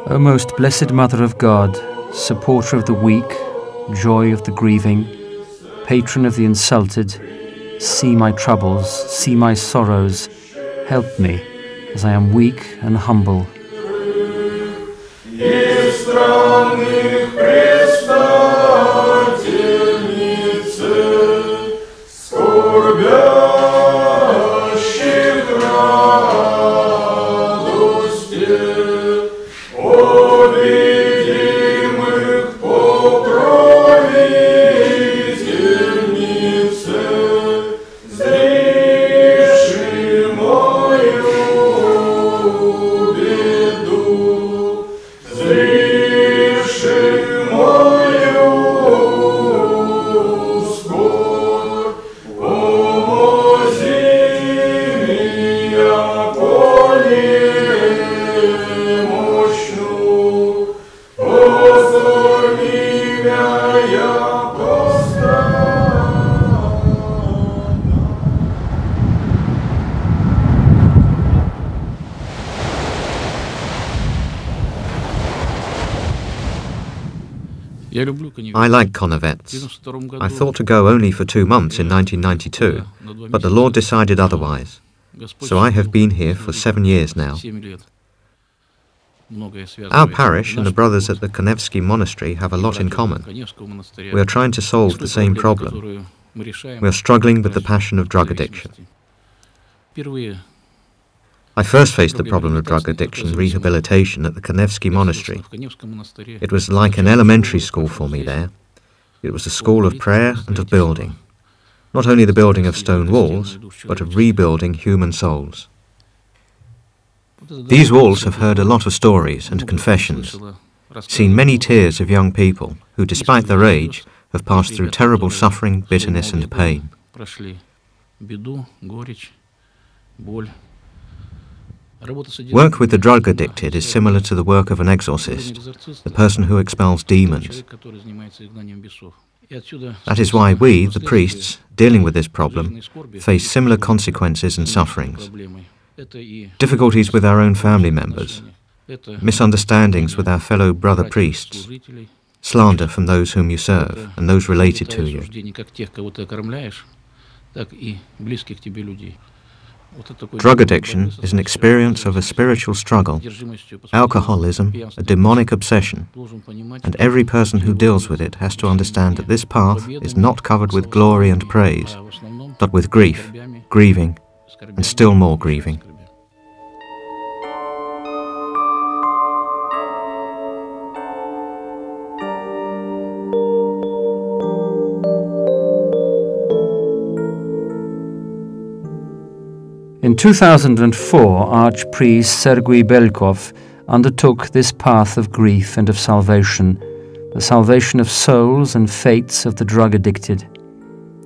O most blessed Mother of God, supporter of the weak, joy of the grieving, patron of the insulted, see my troubles, see my sorrows, help me, as I am weak and humble. I like Kovet. I thought to go only for 2 months in 1992, but the Lord decided otherwise. So I have been here for 7 years now. Our parish and the brothers at the Konevsky monastery have a lot in common. We are trying to solve the same problem. We are struggling with the passion of drug addiction. I first faced the problem of drug addiction rehabilitation at the Konevsky monastery. It was like an elementary school for me there. It was a school of prayer and of building. Not only the building of stone walls, but of rebuilding human souls. These walls have heard a lot of stories and confessions, seen many tears of young people who, despite their age, have passed through terrible suffering, bitterness and pain. Work with the drug addicted is similar to the work of an exorcist, the person who expels demons. That is why we, the priests, dealing with this problem, face similar consequences and sufferings. Difficulties with our own family members, misunderstandings with our fellow brother priests, slander from those whom you serve and those related to you. Drug addiction is an experience of a spiritual struggle, alcoholism, a demonic obsession, and every person who deals with it has to understand that this path is not covered with glory and praise, but with grief, grieving, and still more grieving. In 2004, Archpriest Sergiy Belkov undertook this path of grief and of salvation, the salvation of souls and fates of the drug-addicted.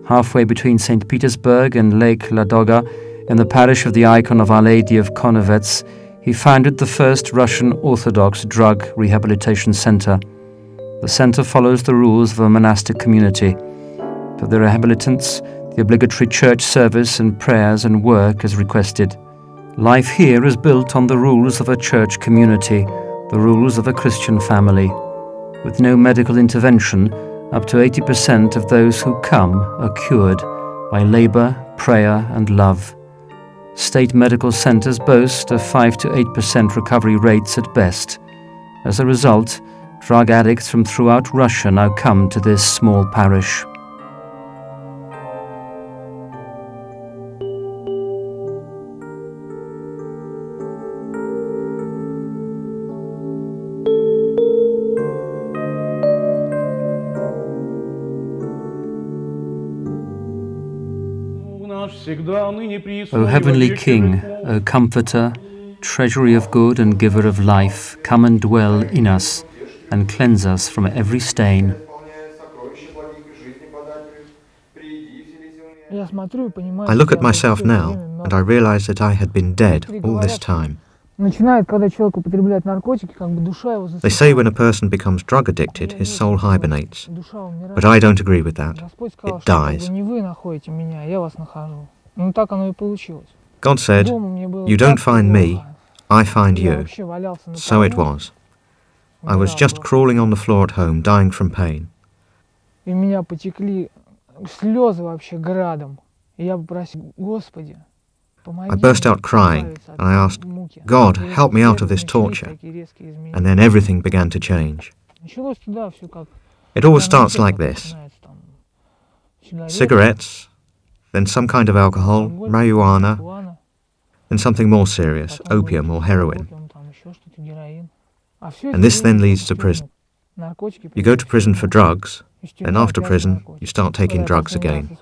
Halfway between St. Petersburg and Lake Ladoga, in the parish of the icon of Our Lady of Kovet, he founded the first Russian Orthodox drug rehabilitation center. The center follows the rules of a monastic community. For the rehabilitants, the obligatory church service and prayers and work is requested. Life here is built on the rules of a church community, the rules of a Christian family. With no medical intervention, up to 80% of those who come are cured by labor, prayer and love. State medical centers boast of 5 to 8% recovery rates at best. As a result, drug addicts from throughout Russia now come to this small parish. O Heavenly King, O Comforter, Treasury of good and Giver of life, come and dwell in us and cleanse us from every stain. I look at myself now and I realize that I had been dead all this time. They say when a person becomes drug addicted, his soul hibernates. But I don't agree with that. It dies. God said, "You don't find me, I find you." So it was. I was just crawling on the floor at home, dying from pain. И меня потекли слезы вообще градом. И я попросил: Господи, I burst out crying, and I asked, God, help me out of this torture. And then everything began to change. It always starts like this. Cigarettes, then some kind of alcohol, marijuana, then something more serious, opium or heroin. And this then leads to prison. You go to prison for drugs, then after prison, you start taking drugs again.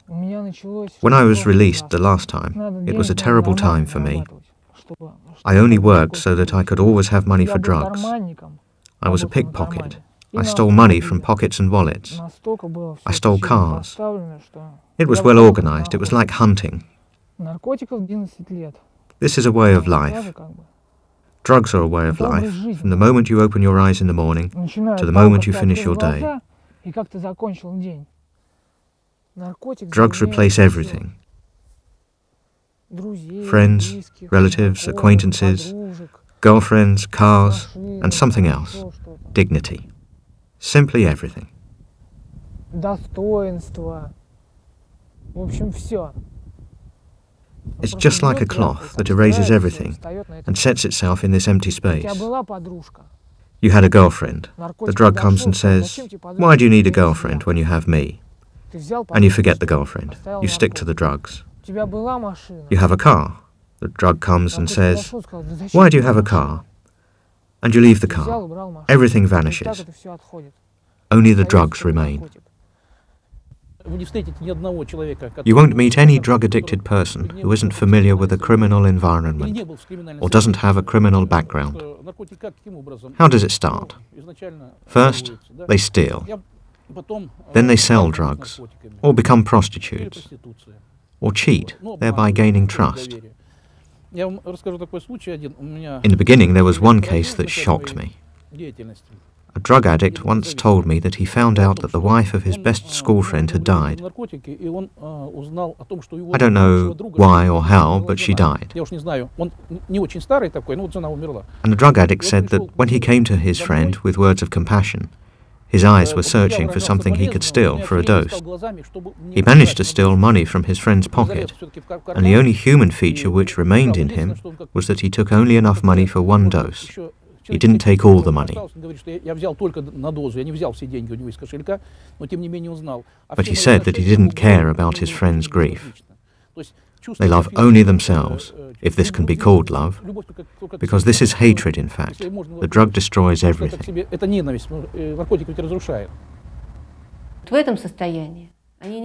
When I was released the last time, it was a terrible time for me. I only worked so that I could always have money for drugs. I was a pickpocket. I stole money from pockets and wallets. I stole cars. It was well organized. It was like hunting. This is a way of life. Drugs are a way of life, from the moment you open your eyes in the morning to the moment you finish your day. Drugs replace everything. Friends, relatives, acquaintances, girlfriends, cars, and something else. Dignity. Simply everything. It's just like a cloth that erases everything and sets itself in this empty space. You had a girlfriend. The drug comes and says, why do you need a girlfriend when you have me? And you forget the girlfriend. You stick to the drugs. You have a car. The drug comes and says, why do you have a car? And you leave the car. Everything vanishes. Only the drugs remain. You won't meet any drug-addicted person who isn't familiar with a criminal environment or doesn't have a criminal background. How does it start? First, they steal. Then they sell drugs, or become prostitutes, or cheat, thereby gaining trust. In the beginning, there was one case that shocked me. A drug addict once told me that he found out that the wife of his best school friend had died. I don't know why or how, but she died. And the drug addict said that when he came to his friend with words of compassion, his eyes were searching for something he could steal for a dose. He managed to steal money from his friend's pocket, and the only human feature which remained in him was that he took only enough money for one dose. He didn't take all the money. But he said that he didn't care about his friend's grief. They love only themselves, if this can be called love, because this is hatred, in fact. The drug destroys everything.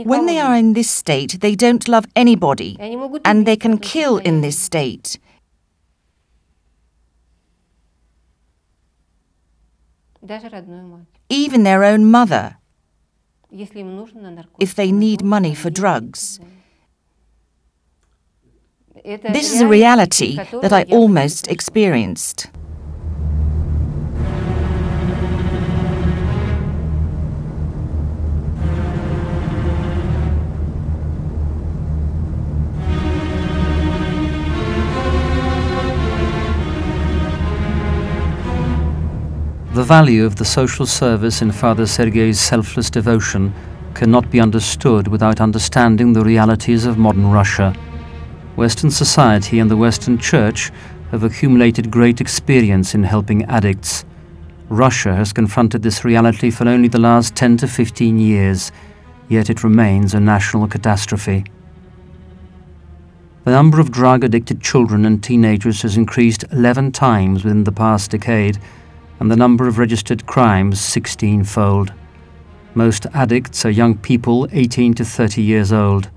When they are in this state, they don't love anybody, and they can kill in this state. Even their own mother, if they need money for drugs. This is a reality that I almost experienced. The value of the social service in Father Sergiy's selfless devotion cannot be understood without understanding the realities of modern Russia. Western society and the Western Church have accumulated great experience in helping addicts. Russia has confronted this reality for only the last 10 to 15 years, yet it remains a national catastrophe. The number of drug-addicted children and teenagers has increased 11 times within the past decade, and the number of registered crimes 16-fold. Most addicts are young people 18 to 30 years old.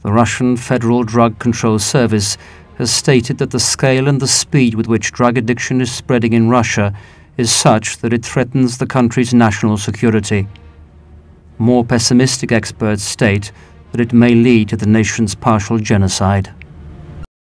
The Russian Federal Drug Control Service has stated that the scale and the speed with which drug addiction is spreading in Russia is such that it threatens the country's national security. More pessimistic experts state that it may lead to the nation's partial genocide.